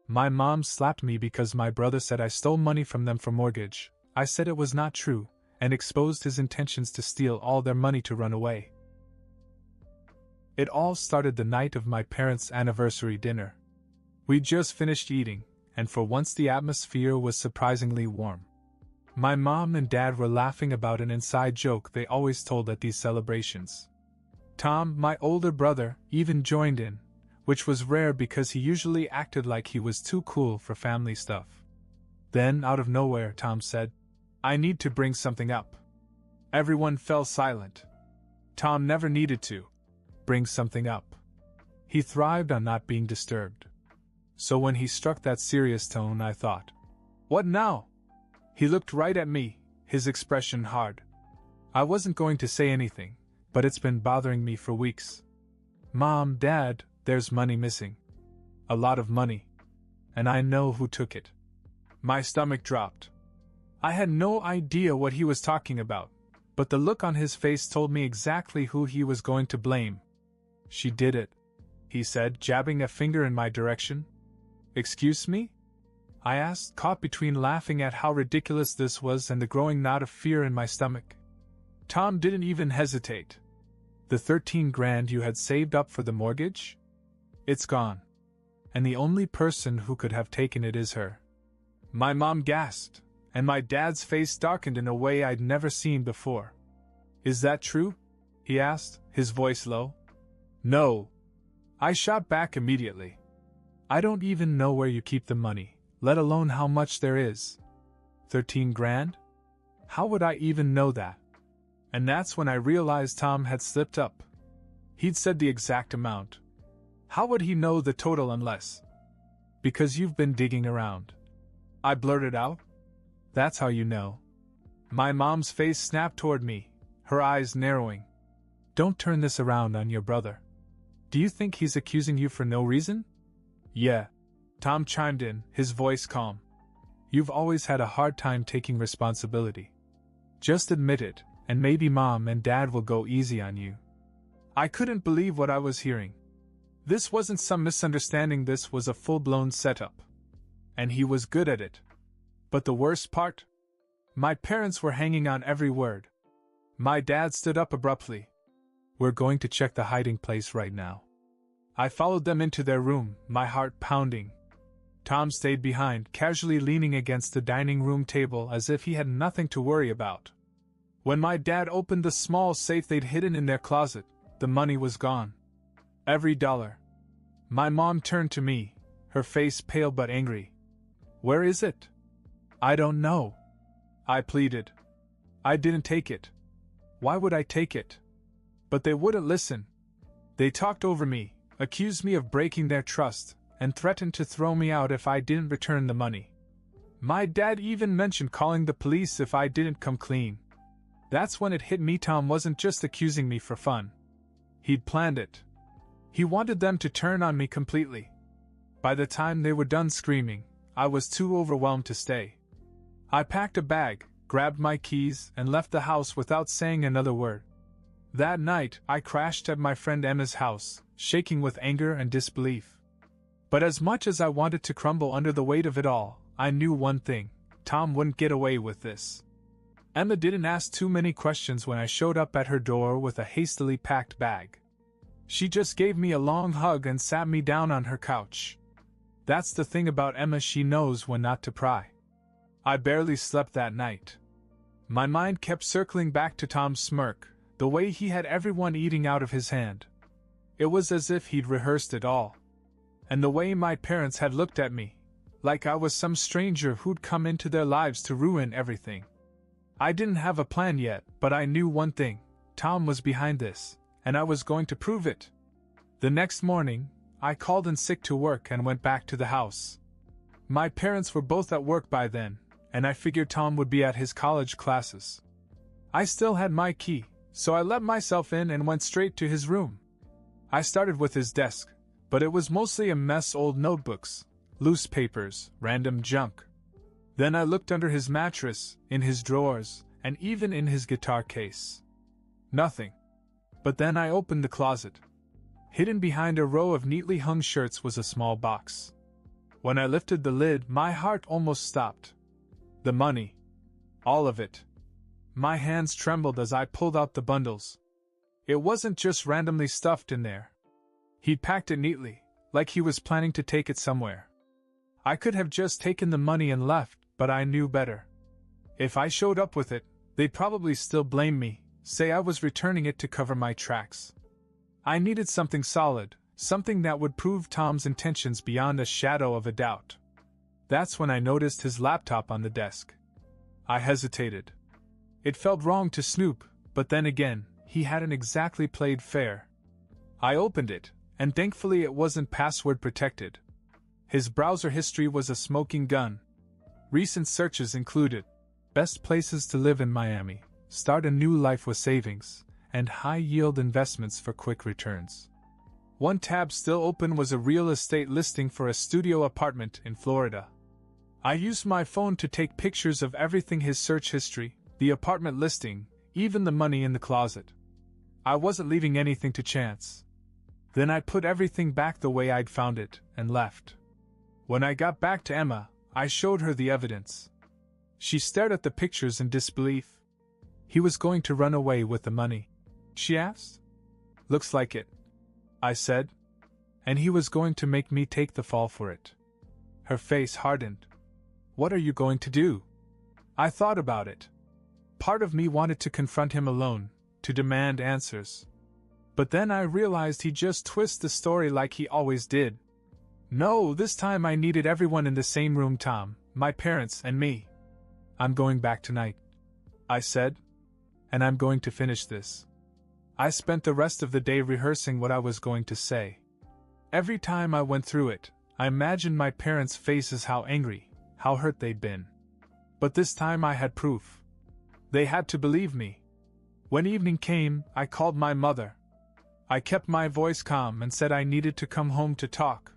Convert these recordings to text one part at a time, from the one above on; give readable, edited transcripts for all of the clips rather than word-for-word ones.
My mom slapped me because my brother said I stole money from them for mortgage. I said it was not true, and exposed his intentions to steal all their money to run away. It all started the night of my parents' anniversary dinner. We just finished eating, and for once the atmosphere was surprisingly warm. My mom and dad were laughing about an inside joke they always told at these celebrations. Tom, my older brother, even joined in, which was rare because he usually acted like he was too cool for family stuff. Then, out of nowhere, Tom said, "I need to bring something up." Everyone fell silent. Tom never needed to bring something up. He thrived on not being disturbed. So when he struck that serious tone, I thought, "What now?" He looked right at me, his expression hard. I wasn't going to say anything, but it's been bothering me for weeks. "Mom, Dad, there's money missing. A lot of money. And I know who took it." My stomach dropped. I had no idea what he was talking about, but the look on his face told me exactly who he was going to blame. "She did it," he said, jabbing a finger in my direction. "Excuse me?" I asked, caught between laughing at how ridiculous this was and the growing knot of fear in my stomach. Tom didn't even hesitate. "The 13 grand you had saved up for the mortgage? It's gone. And the only person who could have taken it is her." My mom gasped, and my dad's face darkened in a way I'd never seen before. "Is that true?" he asked, his voice low. "No." I shot back immediately. "I don't even know where you keep the money, let alone how much there is." 13 grand? How would I even know that? And that's when I realized Tom had slipped up. He'd said the exact amount. How would he know the total unless? "Because you've been digging around," I blurted out. "That's how you know." My mom's face snapped toward me, her eyes narrowing. "Don't turn this around on your brother. Do you think he's accusing you for no reason?" "Yeah," Tom chimed in, his voice calm. "You've always had a hard time taking responsibility. Just admit it, and maybe Mom and Dad will go easy on you." I couldn't believe what I was hearing. This wasn't some misunderstanding, this was a full-blown setup. And he was good at it. But the worst part? My parents were hanging on every word. My dad stood up abruptly. "We're going to check the hiding place right now." I followed them into their room, my heart pounding. Tom stayed behind, casually leaning against the dining room table as if he had nothing to worry about. When my dad opened the small safe they'd hidden in their closet, the money was gone. Every dollar. My mom turned to me, her face pale but angry. "Where is it?" "I don't know," I pleaded. "I didn't take it. Why would I take it?" But they wouldn't listen. They talked over me, accused me of breaking their trust, and threatened to throw me out if I didn't return the money. My dad even mentioned calling the police if I didn't come clean. That's when it hit me, Tom wasn't just accusing me for fun. He'd planned it. He wanted them to turn on me completely. By the time they were done screaming, I was too overwhelmed to stay. I packed a bag, grabbed my keys, and left the house without saying another word. That night, I crashed at my friend Emma's house, shaking with anger and disbelief. But as much as I wanted to crumble under the weight of it all, I knew one thing: Tom wouldn't get away with this. Emma didn't ask too many questions when I showed up at her door with a hastily packed bag. She just gave me a long hug and sat me down on her couch. That's the thing about Emma, she knows when not to pry. I barely slept that night. My mind kept circling back to Tom's smirk, the way he had everyone eating out of his hand. It was as if he'd rehearsed it all. And the way my parents had looked at me, like I was some stranger who'd come into their lives to ruin everything. I didn't have a plan yet, but I knew one thing: Tom was behind this, and I was going to prove it. The next morning, I called in sick to work and went back to the house. My parents were both at work by then, and I figured Tom would be at his college classes. I still had my key, so I let myself in and went straight to his room. I started with his desk, but it was mostly a mess: old notebooks, loose papers, random junk. Then I looked under his mattress, in his drawers, and even in his guitar case. Nothing. But then I opened the closet. Hidden behind a row of neatly hung shirts was a small box. When I lifted the lid, my heart almost stopped. The money. All of it. My hands trembled as I pulled out the bundles. It wasn't just randomly stuffed in there. He'd packed it neatly, like he was planning to take it somewhere. I could have just taken the money and left, but I knew better. If I showed up with it, they'd probably still blame me, say I was returning it to cover my tracks. I needed something solid, something that would prove Tom's intentions beyond a shadow of a doubt. That's when I noticed his laptop on the desk. I hesitated. It felt wrong to snoop, but then again, he hadn't exactly played fair. I opened it, and thankfully it wasn't password protected. His browser history was a smoking gun. Recent searches included best places to live in Miami, start a new life with savings, and high-yield investments for quick returns. One tab still open was a real estate listing for a studio apartment in Florida. I used my phone to take pictures of everything: his search history, the apartment listing, even the money in the closet. I wasn't leaving anything to chance. Then I put everything back the way I'd found it, and left. When I got back to Emma, I showed her the evidence. She stared at the pictures in disbelief. He was going to run away with the money, she asked. Looks like it, I said. And he was going to make me take the fall for it. Her face hardened. What are you going to do? I thought about it. Part of me wanted to confront him alone, to demand answers. But then I realized he'd just twist the story like he always did. No, this time I needed everyone in the same room: Tom, my parents, and me. I'm going back tonight, I said. And I'm going to finish this. I spent the rest of the day rehearsing what I was going to say. Every time I went through it, I imagined my parents' faces, how angry, how hurt they'd been. But this time I had proof. They had to believe me. When evening came, I called my mother. I kept my voice calm and said I needed to come home to talk.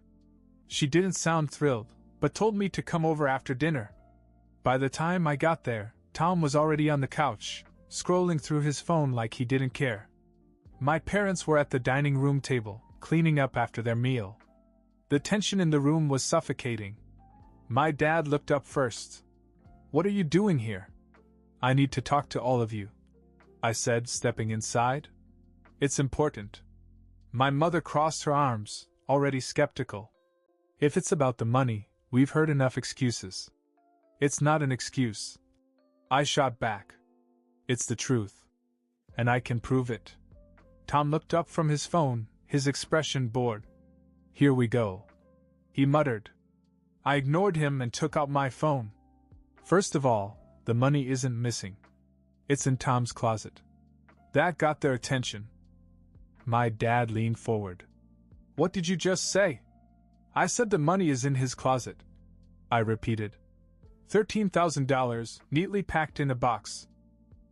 She didn't sound thrilled, but told me to come over after dinner. By the time I got there, Tom was already on the couch, scrolling through his phone like he didn't care. My parents were at the dining room table, cleaning up after their meal. The tension in the room was suffocating. My dad looked up first. What are you doing here? I need to talk to all of you, I said, stepping inside. It's important. My mother crossed her arms, already skeptical. If it's about the money, we've heard enough excuses. It's not an excuse, I shot back. It's the truth. And I can prove it. Tom looked up from his phone, his expression bored. Here we go, he muttered. I ignored him and took out my phone. First of all, the money isn't missing. It's in Tom's closet. That got their attention. My dad leaned forward. What did you just say? I said the money is in his closet, I repeated. $13,000, neatly packed in a box.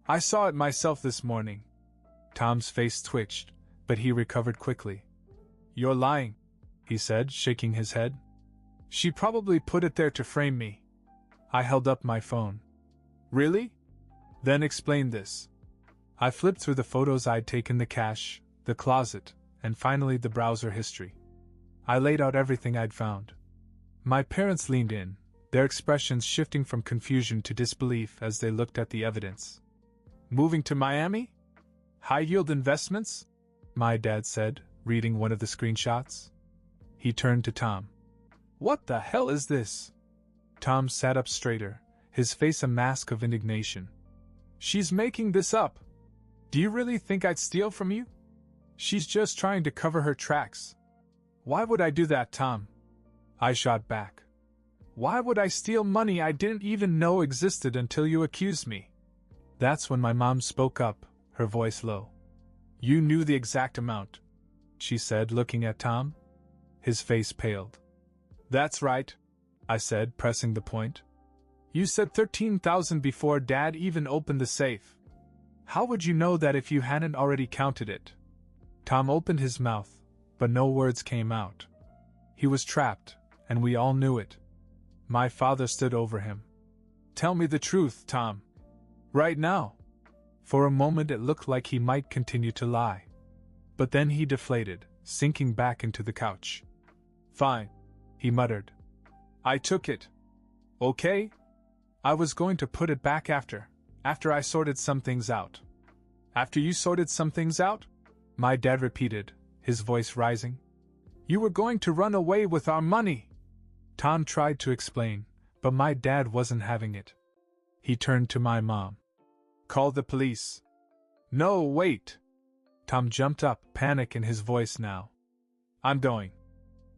I saw it myself this morning. Tom's face twitched, but he recovered quickly. You're lying, he said, shaking his head. She probably put it there to frame me. I held up my phone. Really? Then explain this. I flipped through the photos I'd taken, the cash, the closet, and finally the browser history. I laid out everything I'd found. My parents leaned in, their expressions shifting from confusion to disbelief as they looked at the evidence. Moving to Miami? High-yield investments? My dad said, reading one of the screenshots. He turned to Tom. What the hell is this? Tom sat up straighter, his face a mask of indignation. She's making this up. Do you really think I'd steal from you? She's just trying to cover her tracks. Why would I do that, Tom? I shot back. Why would I steal money I didn't even know existed until you accused me? That's when my mom spoke up, her voice low. You knew the exact amount, she said, looking at Tom. His face paled. That's right, I said, pressing the point. You said $13,000 before Dad even opened the safe. How would you know that if you hadn't already counted it? Tom opened his mouth, but no words came out. He was trapped, and we all knew it. My father stood over him. Tell me the truth, Tom. Right now. For a moment it looked like he might continue to lie. But then he deflated, sinking back into the couch. Fine, he muttered. I took it. Okay? I was going to put it back after I sorted some things out. After you sorted some things out? My dad repeated, his voice rising. You were going to run away with our money! Tom tried to explain, but my dad wasn't having it. He turned to my mom. Call the police. No, wait! Tom jumped up, panic in his voice now. I'm going.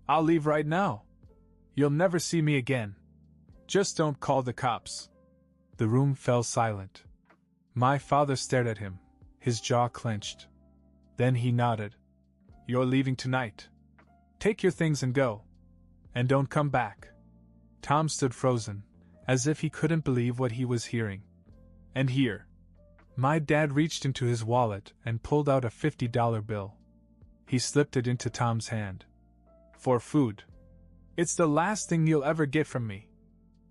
I'll leave right now. You'll never see me again. Just don't call the cops. The room fell silent. My father stared at him, his jaw clenched. Then he nodded. You're leaving tonight. Take your things and go. And don't come back. Tom stood frozen, as if he couldn't believe what he was hearing. And here. My dad reached into his wallet and pulled out a $50 bill. He slipped it into Tom's hand. For food. It's the last thing you'll ever get from me.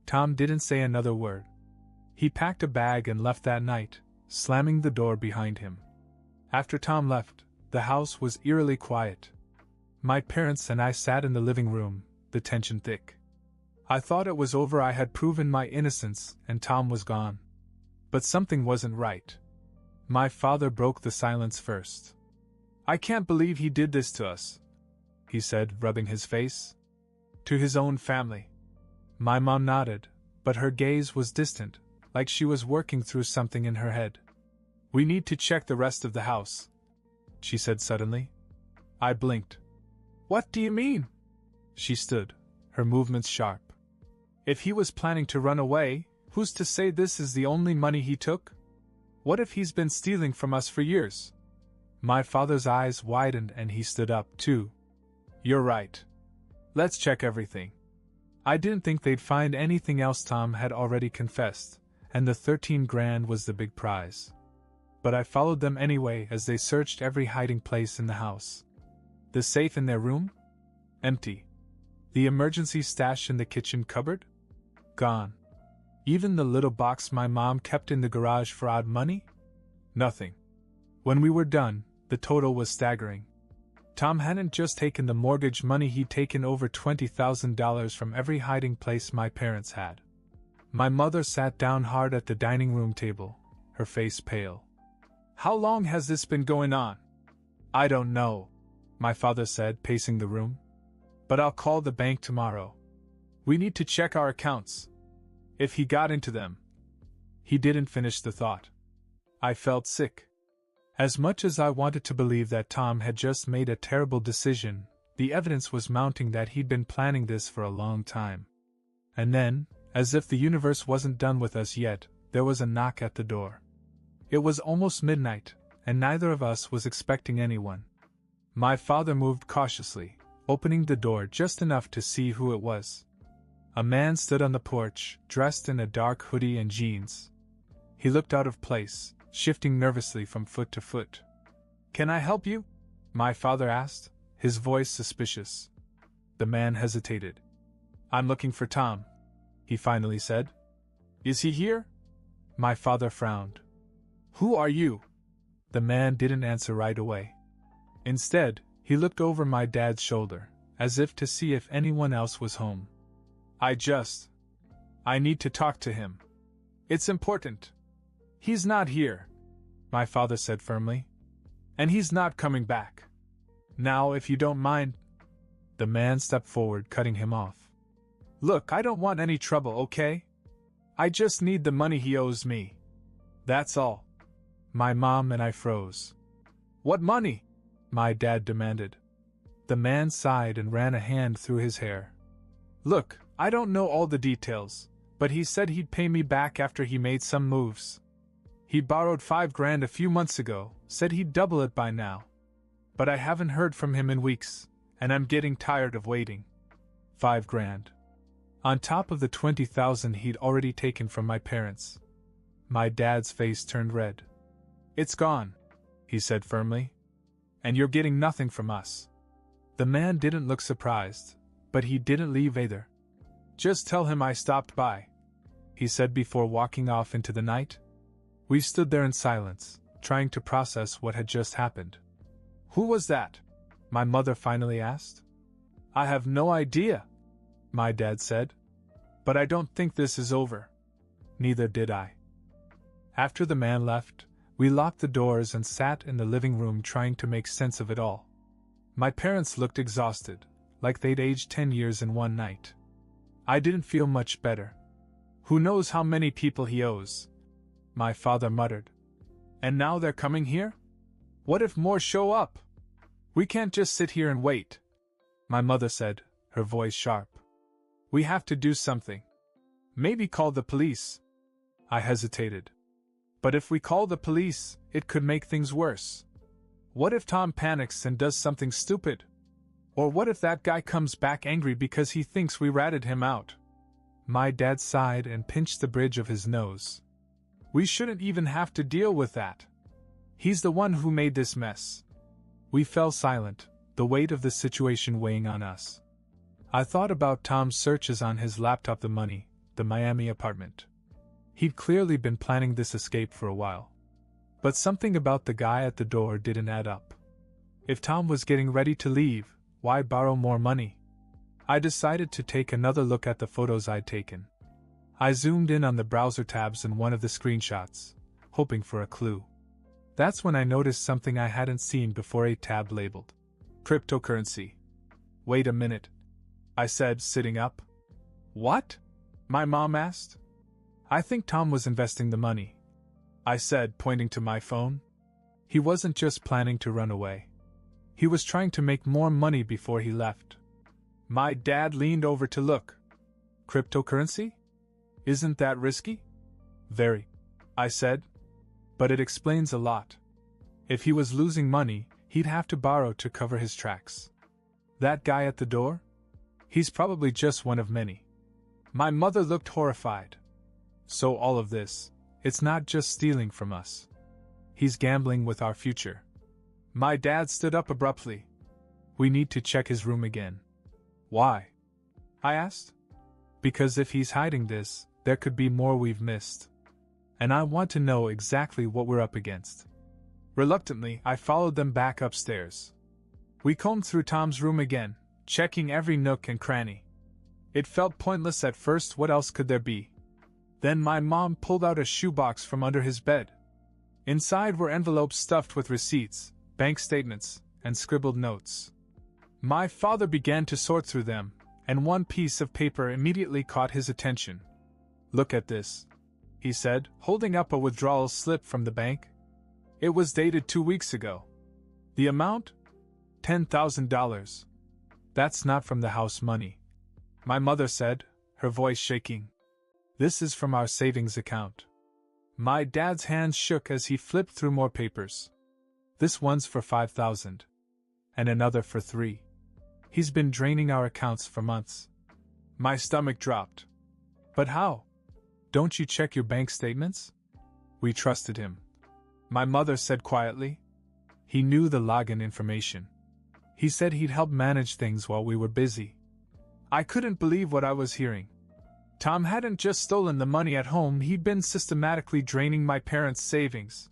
Tom didn't say another word. He packed a bag and left that night, slamming the door behind him. After Tom left, the house was eerily quiet. My parents and I sat in the living room, the tension thick. I thought it was over. I had proven my innocence and Tom was gone. But something wasn't right. My father broke the silence first. I can't believe he did this to us, he said, rubbing his face. To his own family. My mom nodded, but her gaze was distant, like she was working through something in her head. We need to check the rest of the house, she said suddenly. I blinked. What do you mean? She stood, her movements sharp. If he was planning to run away, who's to say this is the only money he took? What if he's been stealing from us for years? My father's eyes widened and he stood up, too. You're right. Let's check everything. I didn't think they'd find anything else. Tom had already confessed, and the $13,000 was the big prize. But I followed them anyway as they searched every hiding place in the house. The safe in their room? Empty. The emergency stash in the kitchen cupboard? Gone. Even the little box my mom kept in the garage for odd money? Nothing. When we were done, the total was staggering. Tom hadn't just taken the mortgage money, he'd taken over $20,000 from every hiding place my parents had. My mother sat down hard at the dining room table, her face pale. How long has this been going on? I don't know, my father said, pacing the room. But I'll call the bank tomorrow. We need to check our accounts. If he got into them. He didn't finish the thought. I felt sick. As much as I wanted to believe that Tom had just made a terrible decision, the evidence was mounting that he'd been planning this for a long time. And then, as if the universe wasn't done with us yet, there was a knock at the door. It was almost midnight, and neither of us was expecting anyone. My father moved cautiously, opening the door just enough to see who it was. A man stood on the porch, dressed in a dark hoodie and jeans. He looked out of place, shifting nervously from foot to foot. Can I help you? My father asked, his voice suspicious. The man hesitated. I'm looking for Tom, he finally said. Is he here? My father frowned. Who are you? The man didn't answer right away. Instead, he looked over my dad's shoulder, as if to see if anyone else was home. I need to talk to him. It's important. He's not here, my father said firmly. And he's not coming back. Now, if you don't mind. The man stepped forward, cutting him off. Look, I don't want any trouble, okay? I just need the money he owes me. That's all. My mom and I froze. What money? My dad demanded. The man sighed and ran a hand through his hair. Look, I don't know all the details, but he said he'd pay me back after he made some moves. He borrowed $5,000 a few months ago, said he'd double it by now. But I haven't heard from him in weeks, and I'm getting tired of waiting. $5,000. On top of the $20,000 he'd already taken from my parents. My dad's face turned red. It's gone, he said firmly. And you're getting nothing from us. The man didn't look surprised, but he didn't leave either. Just tell him I stopped by, he said before walking off into the night. We stood there in silence, trying to process what had just happened. Who was that? My mother finally asked. I have no idea, my dad said. But I don't think this is over. Neither did I. After the man left, we locked the doors and sat in the living room trying to make sense of it all. My parents looked exhausted, like they'd aged 10 years in one night. I didn't feel much better. Who knows how many people he owes? My father muttered. And now they're coming here? What if more show up? We can't just sit here and wait. My mother said, her voice sharp. We have to do something. Maybe call the police. I hesitated. But if we call the police, it could make things worse. What if Tom panics and does something stupid? Or what if that guy comes back angry because he thinks we ratted him out? My dad sighed and pinched the bridge of his nose. We shouldn't even have to deal with that. He's the one who made this mess. We fell silent, the weight of the situation weighing on us. I thought about Tom's searches on his laptop, the money, the Miami apartment. He'd clearly been planning this escape for a while. But something about the guy at the door didn't add up. If Tom was getting ready to leave, why borrow more money? I decided to take another look at the photos I'd taken. I zoomed in on the browser tabs in one of the screenshots, hoping for a clue. That's when I noticed something I hadn't seen before, a tab labeled cryptocurrency. Wait a minute, I said, sitting up. What? My mom asked. I think Tom was investing the money, I said, pointing to my phone. He wasn't just planning to run away. He was trying to make more money before he left. My dad leaned over to look. Cryptocurrency? Isn't that risky? Very, I said. But it explains a lot. If he was losing money, he'd have to borrow to cover his tracks. That guy at the door? He's probably just one of many. My mother looked horrified. So all of this, it's not just stealing from us. He's gambling with our future. My dad stood up abruptly. We need to check his room again. Why? I asked. Because if he's hiding this, there could be more we've missed. And I want to know exactly what we're up against. Reluctantly, I followed them back upstairs. We combed through Tom's room again, checking every nook and cranny. It felt pointless at first. What else could there be? Then my mom pulled out a shoebox from under his bed. Inside were envelopes stuffed with receipts, bank statements, and scribbled notes. My father began to sort through them, and one piece of paper immediately caught his attention. Look at this, he said, holding up a withdrawal slip from the bank. It was dated 2 weeks ago. The amount? $10,000. That's not from the house money, my mother said, her voice shaking. This is from our savings account. My dad's hands shook as he flipped through more papers. This one's for $5,000. And another for $3,000. He's been draining our accounts for months. My stomach dropped. But how? Don't you check your bank statements? We trusted him, my mother said quietly. He knew the login information. He said he'd help manage things while we were busy. I couldn't believe what I was hearing. Tom hadn't just stolen the money at home, he'd been systematically draining my parents' savings.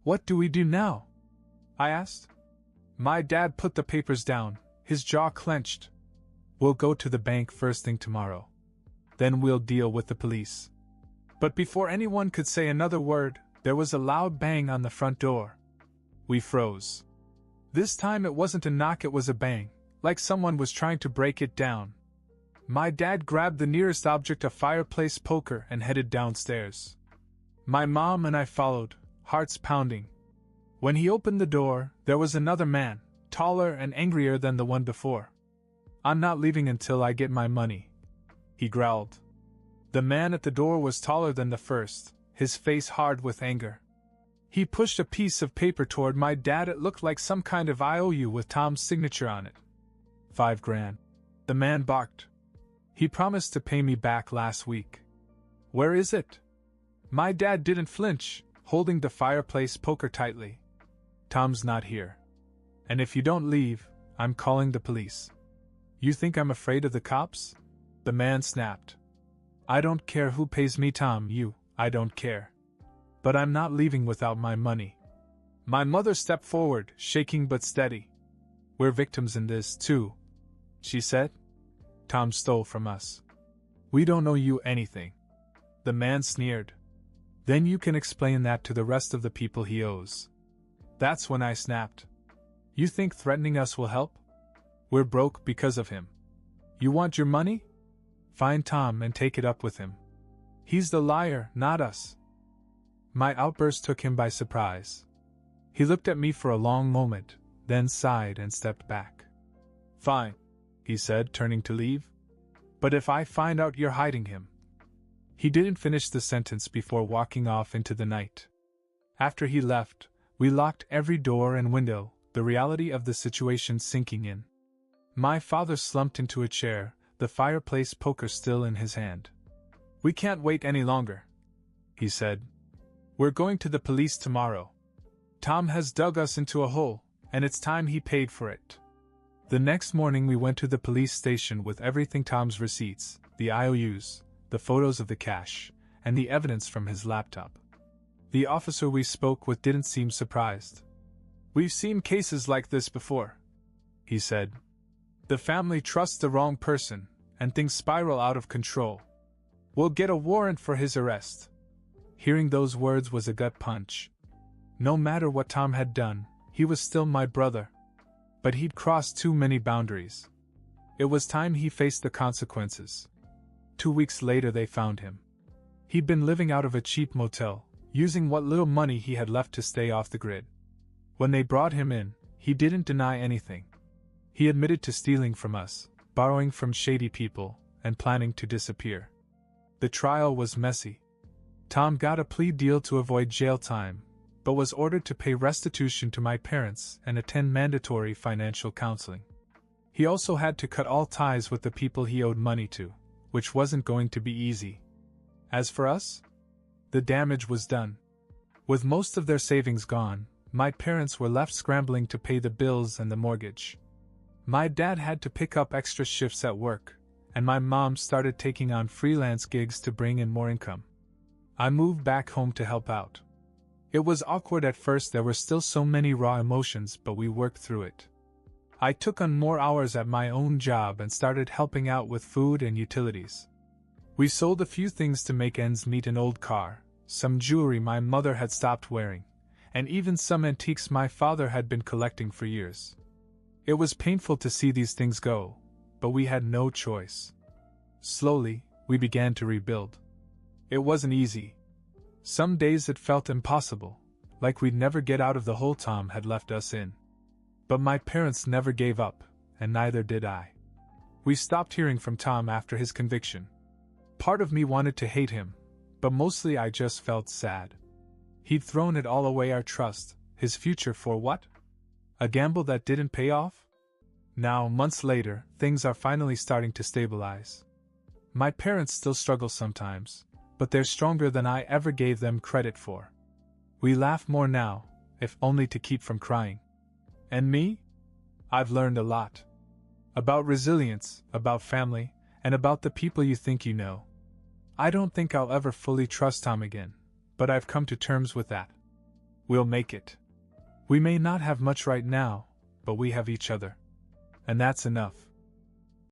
What do we do now? I asked. My dad put the papers down, his jaw clenched. We'll go to the bank first thing tomorrow. Then we'll deal with the police. But before anyone could say another word, there was a loud bang on the front door. We froze. This time it wasn't a knock, it was a bang, like someone was trying to break it down. My dad grabbed the nearest object, a fireplace poker, and headed downstairs. My mom and I followed, hearts pounding. When he opened the door, there was another man, taller and angrier than the one before. I'm not leaving until I get my money, he growled. The man at the door was taller than the first, his face hard with anger. He pushed a piece of paper toward my dad. It looked like some kind of IOU with Tom's signature on it. $5,000. The man barked. He promised to pay me back last week. Where is it? My dad didn't flinch, holding the fireplace poker tightly. Tom's not here. And if you don't leave, I'm calling the police. You think I'm afraid of the cops? The man snapped. I don't care who pays me, Tom, I don't care. But I'm not leaving without my money. My mother stepped forward, shaking but steady. We're victims in this, too, she said. Tom stole from us. We don't owe you anything. The man sneered. Then you can explain that to the rest of the people he owes. That's when I snapped. You think threatening us will help? We're broke because of him. You want your money? Find Tom and take it up with him. He's the liar, not us. My outburst took him by surprise. He looked at me for a long moment, then sighed and stepped back. Fine, he said, turning to leave. But if I find out you're hiding him. He didn't finish the sentence before walking off into the night. After he left, we locked every door and window, the reality of the situation sinking in. My father slumped into a chair, the fireplace poker still in his hand. We can't wait any longer, he said. We're going to the police tomorrow. Tom has dug us into a hole, and it's time he paid for it. The next morning we went to the police station with everything: Tom's receipts, the IOUs, the photos of the cash, and the evidence from his laptop. The officer we spoke with didn't seem surprised. We've seen cases like this before, he said. The family trusts the wrong person, and things spiral out of control. We'll get a warrant for his arrest. Hearing those words was a gut punch. No matter what Tom had done, he was still my brother. But he'd crossed too many boundaries. It was time he faced the consequences. 2 weeks later they found him. He'd been living out of a cheap motel, using what little money he had left to stay off the grid. When they brought him in, he didn't deny anything. He admitted to stealing from us, borrowing from shady people, and planning to disappear. The trial was messy. Tom got a plea deal to avoid jail time, but was ordered to pay restitution to my parents and attend mandatory financial counseling. He also had to cut all ties with the people he owed money to, which wasn't going to be easy. As for us, the damage was done. With most of their savings gone, my parents were left scrambling to pay the bills and the mortgage. My dad had to pick up extra shifts at work, and my mom started taking on freelance gigs to bring in more income. I moved back home to help out. It was awkward at first, there were still so many raw emotions, but we worked through it. I took on more hours at my own job and started helping out with food and utilities. We sold a few things to make ends meet: an old car, some jewelry my mother had stopped wearing, and even some antiques my father had been collecting for years. It was painful to see these things go, but we had no choice. Slowly, we began to rebuild. It wasn't easy. Some days it felt impossible, like we'd never get out of the hole Tom had left us in. But my parents never gave up, and neither did I. We stopped hearing from Tom after his conviction. Part of me wanted to hate him, but mostly I just felt sad. He'd thrown it all away: our trust, his future, for what? A gamble that didn't pay off? Now, months later, things are finally starting to stabilize. My parents still struggle sometimes, but they're stronger than I ever gave them credit for. We laugh more now, if only to keep from crying. And me? I've learned a lot. About resilience, about family, and about the people you think you know. I don't think I'll ever fully trust Tom again, but I've come to terms with that. We'll make it. We may not have much right now, but we have each other. And that's enough.